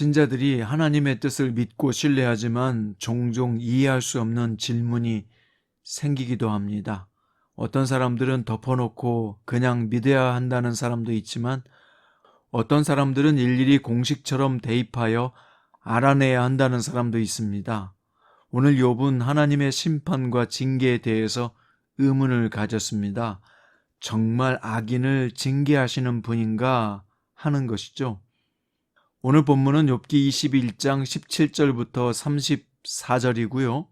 신자들이 하나님의 뜻을 믿고 신뢰하지만 종종 이해할 수 없는 질문이 생기기도 합니다. 어떤 사람들은 덮어놓고 그냥 믿어야 한다는 사람도 있지만 어떤 사람들은 일일이 공식처럼 대입하여 알아내야 한다는 사람도 있습니다. 오늘 욥은 하나님의 심판과 징계에 대해서 의문을 가졌습니다. 정말 악인을 징계하시는 분인가 하는 것이죠. 오늘 본문은 욥기 21장 17절부터 34절이고요.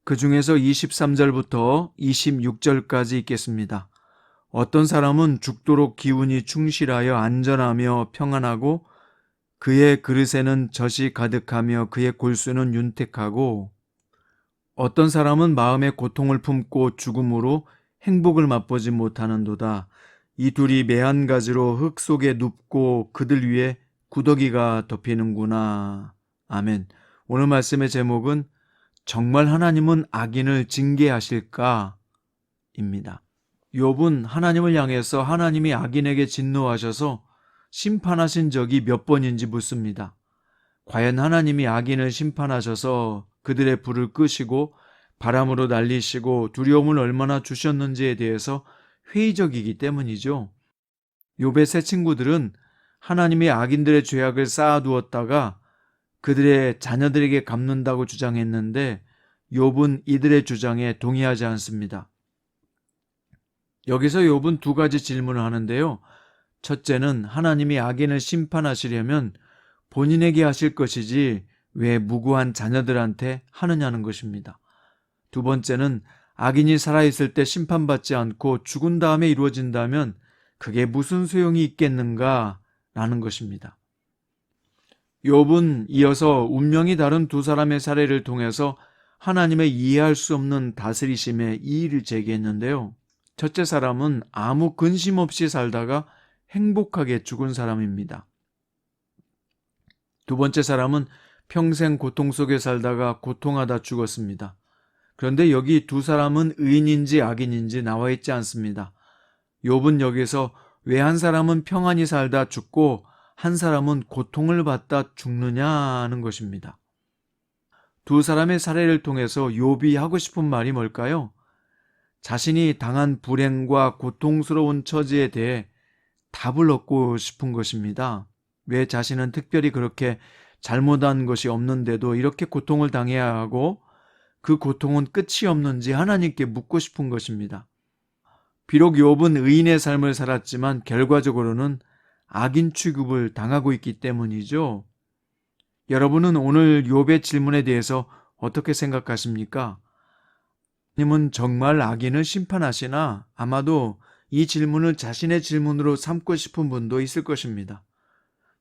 그 중에서 23절부터 26절까지 읽겠습니다. 어떤 사람은 죽도록 기운이 충실하여 안전하며 평안하고 그의 그릇에는 젖이 가득하며 그의 골수는 윤택하고 어떤 사람은 마음에 고통을 품고 죽음으로 행복을 맛보지 못하는도다. 이 둘이 매한 가지로 흙 속에 눕고 그들 위에 구더기가 덮이는구나. 아멘. 오늘 말씀의 제목은 정말 하나님은 악인을 징계하실까? 입니다. 욥은 하나님을 향해서 하나님이 악인에게 진노하셔서 심판하신 적이 몇 번인지 묻습니다. 과연 하나님이 악인을 심판하셔서 그들의 불을 끄시고 바람으로 날리시고 두려움을 얼마나 주셨는지에 대해서 회의적이기 때문이죠. 욥의 세 친구들은 하나님이 악인들의 죄악을 쌓아두었다가 그들의 자녀들에게 갚는다고 주장했는데 욥은 이들의 주장에 동의하지 않습니다. 여기서 욥은 두 가지 질문을 하는데요. 첫째는 하나님이 악인을 심판하시려면 본인에게 하실 것이지 왜 무고한 자녀들한테 하느냐는 것입니다. 두 번째는 악인이 살아있을 때 심판받지 않고 죽은 다음에 이루어진다면 그게 무슨 소용이 있겠는가 라는 것입니다. 욥은 이어서 운명이 다른 두 사람의 사례를 통해서 하나님의 이해할 수 없는 다스리심에 이의를 제기했는데요. 첫째 사람은 아무 근심 없이 살다가 행복하게 죽은 사람입니다. 두 번째 사람은 평생 고통 속에 살다가 고통하다 죽었습니다. 그런데 여기 두 사람은 의인인지 악인인지 나와 있지 않습니다. 욥은 여기서 왜 한 사람은 평안히 살다 죽고 한 사람은 고통을 받다 죽느냐는 것입니다. 두 사람의 사례를 통해서 욥이 하고 싶은 말이 뭘까요? 자신이 당한 불행과 고통스러운 처지에 대해 답을 얻고 싶은 것입니다. 왜 자신은 특별히 그렇게 잘못한 것이 없는데도 이렇게 고통을 당해야 하고 그 고통은 끝이 없는지 하나님께 묻고 싶은 것입니다. 비록 욥은 의인의 삶을 살았지만 결과적으로는 악인 취급을 당하고 있기 때문이죠. 여러분은 오늘 욥의 질문에 대해서 어떻게 생각하십니까? 하나님은 정말 악인을 심판하시나? 아마도 이 질문을 자신의 질문으로 삼고 싶은 분도 있을 것입니다.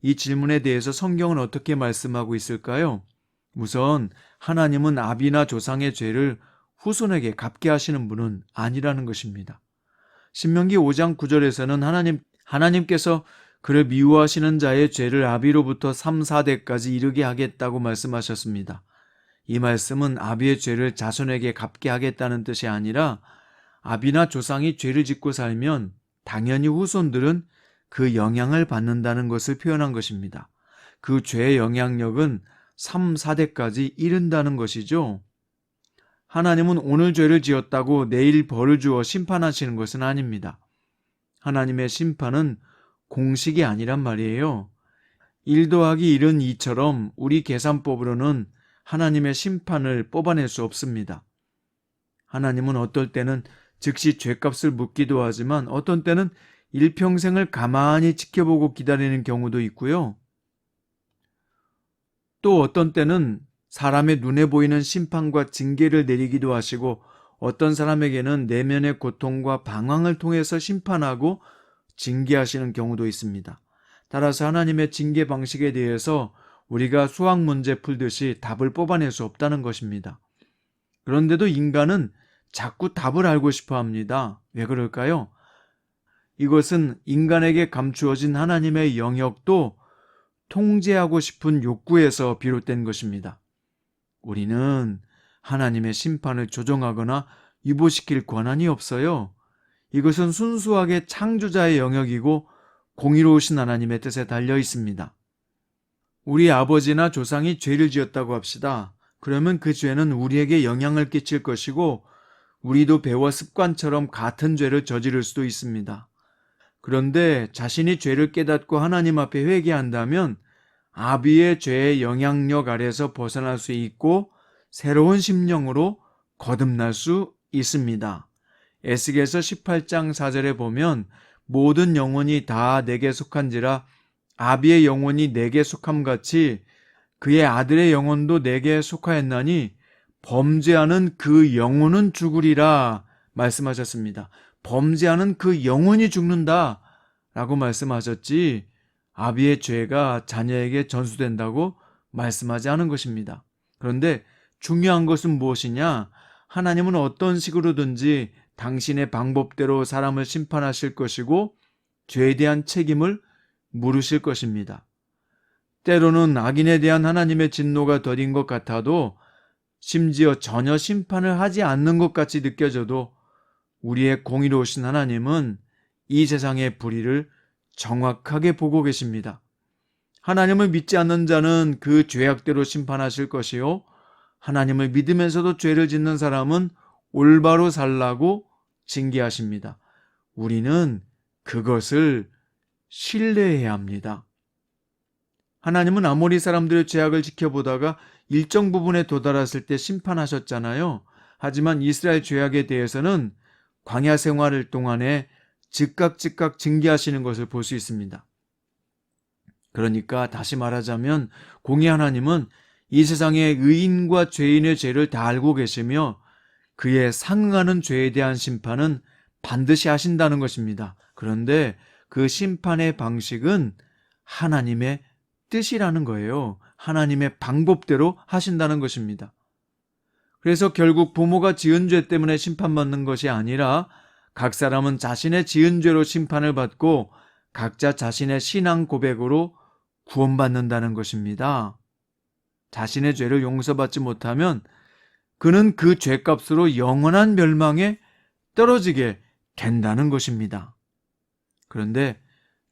이 질문에 대해서 성경은 어떻게 말씀하고 있을까요? 우선 하나님은 아비나 조상의 죄를 후손에게 갚게 하시는 분은 아니라는 것입니다. 신명기 5장 9절에서는 하나님께서 그를 미워하시는 자의 죄를 아비로부터 3, 4대까지 이르게 하겠다고 말씀하셨습니다. 이 말씀은 아비의 죄를 자손에게 갚게 하겠다는 뜻이 아니라 아비나 조상이 죄를 짓고 살면 당연히 후손들은 그 영향을 받는다는 것을 표현한 것입니다. 그 죄의 영향력은 3, 4대까지 이른다는 것이죠. 하나님은 오늘 죄를 지었다고 내일 벌을 주어 심판하시는 것은 아닙니다. 하나님의 심판은 공식이 아니란 말이에요. 1 더하기 1은 2처럼 우리 계산법으로는 하나님의 심판을 뽑아낼 수 없습니다. 하나님은 어떨 때는 즉시 죄값을 묻기도 하지만 어떤 때는 일평생을 가만히 지켜보고 기다리는 경우도 있고요. 또 어떤 때는 사람의 눈에 보이는 심판과 징계를 내리기도 하시고 어떤 사람에게는 내면의 고통과 방황을 통해서 심판하고 징계하시는 경우도 있습니다. 따라서 하나님의 징계 방식에 대해서 우리가 수학 문제 풀듯이 답을 뽑아낼 수 없다는 것입니다. 그런데도 인간은 자꾸 답을 알고 싶어 합니다. 왜 그럴까요? 이것은 인간에게 감추어진 하나님의 영역도 통제하고 싶은 욕구에서 비롯된 것입니다. 우리는 하나님의 심판을 조정하거나 유보시킬 권한이 없어요. 이것은 순수하게 창조자의 영역이고 공의로우신 하나님의 뜻에 달려 있습니다. 우리 아버지나 조상이 죄를 지었다고 합시다. 그러면 그 죄는 우리에게 영향을 끼칠 것이고 우리도 배워 습관처럼 같은 죄를 저지를 수도 있습니다. 그런데 자신이 죄를 깨닫고 하나님 앞에 회개한다면 아비의 죄의 영향력 아래서 벗어날 수 있고 새로운 심령으로 거듭날 수 있습니다. 에스겔서 18장 4절에 보면 모든 영혼이 다 내게 속한지라 아비의 영혼이 내게 속함같이 그의 아들의 영혼도 내게 속하였나니 범죄하는 그 영혼은 죽으리라 말씀하셨습니다. 범죄하는 그 영혼이 죽는다 라고 말씀하셨지 아비의 죄가 자녀에게 전수된다고 말씀하지 않은 것입니다. 그런데 중요한 것은 무엇이냐? 하나님은 어떤 식으로든지 당신의 방법대로 사람을 심판하실 것이고 죄에 대한 책임을 물으실 것입니다. 때로는 악인에 대한 하나님의 진노가 더딘 것 같아도 심지어 전혀 심판을 하지 않는 것 같이 느껴져도 우리의 공의로우신 하나님은 이 세상의 불의를 정확하게 보고 계십니다. 하나님을 믿지 않는 자는 그 죄악대로 심판하실 것이요 하나님을 믿으면서도 죄를 짓는 사람은 올바로 살라고 징계하십니다. 우리는 그것을 신뢰해야 합니다. 하나님은 아모리 사람들의 죄악을 지켜보다가 일정 부분에 도달했을 때 심판하셨잖아요. 하지만 이스라엘 죄악에 대해서는 광야 생활을 동안에 즉각 징계하시는 것을 볼 수 있습니다. 그러니까 다시 말하자면 공의 하나님은 이 세상의 의인과 죄인의 죄를 다 알고 계시며 그에 상응하는 죄에 대한 심판은 반드시 하신다는 것입니다. 그런데 그 심판의 방식은 하나님의 뜻이라는 거예요. 하나님의 방법대로 하신다는 것입니다. 그래서 결국 부모가 지은 죄 때문에 심판받는 것이 아니라 각 사람은 자신의 지은 죄로 심판을 받고 각자 자신의 신앙 고백으로 구원받는다는 것입니다. 자신의 죄를 용서받지 못하면 그는 그 죄값으로 영원한 멸망에 떨어지게 된다는 것입니다. 그런데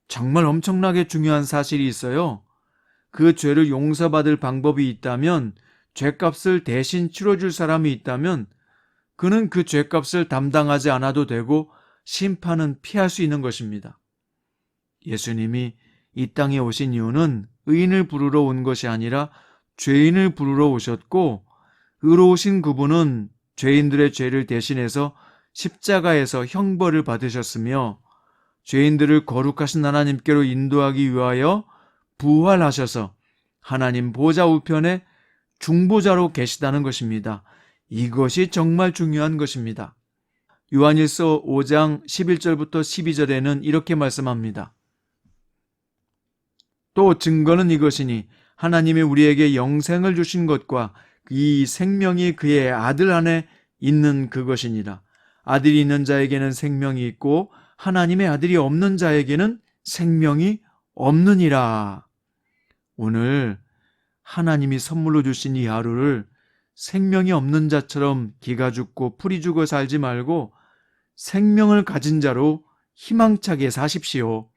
정말 엄청나게 중요한 사실이 있어요. 그 죄를 용서받을 방법이 있다면, 죄값을 대신 치러줄 사람이 있다면 그는 그 죄값을 담당하지 않아도 되고 심판은 피할 수 있는 것입니다. 예수님이 이 땅에 오신 이유는 의인을 부르러 온 것이 아니라 죄인을 부르러 오셨고 의로우신 그분은 죄인들의 죄를 대신해서 십자가에서 형벌을 받으셨으며 죄인들을 거룩하신 하나님께로 인도하기 위하여 부활하셔서 하나님 보좌 우편에 중보자로 계시다는 것입니다. 이것이 정말 중요한 것입니다. 요한일서 5장 11절부터 12절에는 이렇게 말씀합니다. 또 증거는 이것이니 하나님이 우리에게 영생을 주신 것과 이 생명이 그의 아들 안에 있는 그것이니라. 아들이 있는 자에게는 생명이 있고 하나님의 아들이 없는 자에게는 생명이 없느니라. 오늘 하나님이 선물로 주신 이 하루를 생명이 없는 자처럼 기가 죽고 풀이 죽어 살지 말고 생명을 가진 자로 희망차게 사십시오.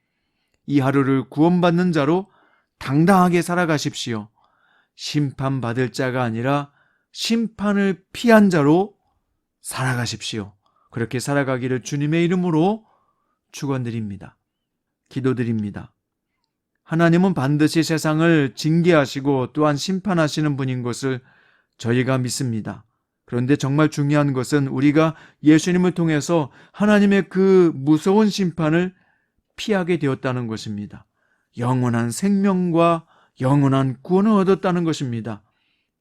이 하루를 구원받는 자로 당당하게 살아가십시오. 심판받을 자가 아니라 심판을 피한 자로 살아가십시오. 그렇게 살아가기를 주님의 이름으로 축원드립니다. 기도드립니다. 하나님은 반드시 세상을 징계하시고 또한 심판하시는 분인 것을 저희가 믿습니다. 그런데 정말 중요한 것은 우리가 예수님을 통해서 하나님의 그 무서운 심판을 피하게 되었다는 것입니다. 영원한 생명과 영원한 구원을 얻었다는 것입니다.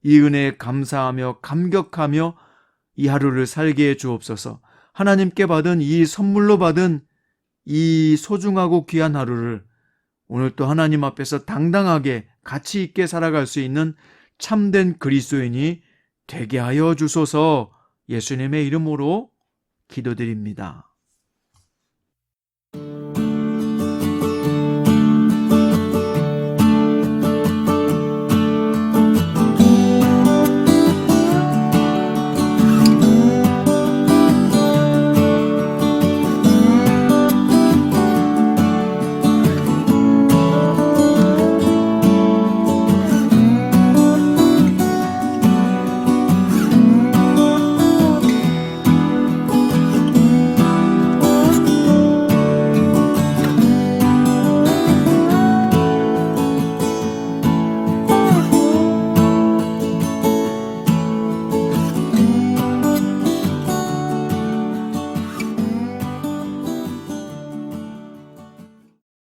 이 은혜에 감사하며 감격하며 이 하루를 살게 해 주옵소서. 하나님께 받은 이 선물로 받은 이 소중하고 귀한 하루를 오늘 또 하나님 앞에서 당당하게 가치 있게 살아갈 수 있는 참된 그리스도인이 되게 하여 주소서. 예수님의 이름으로 기도드립니다.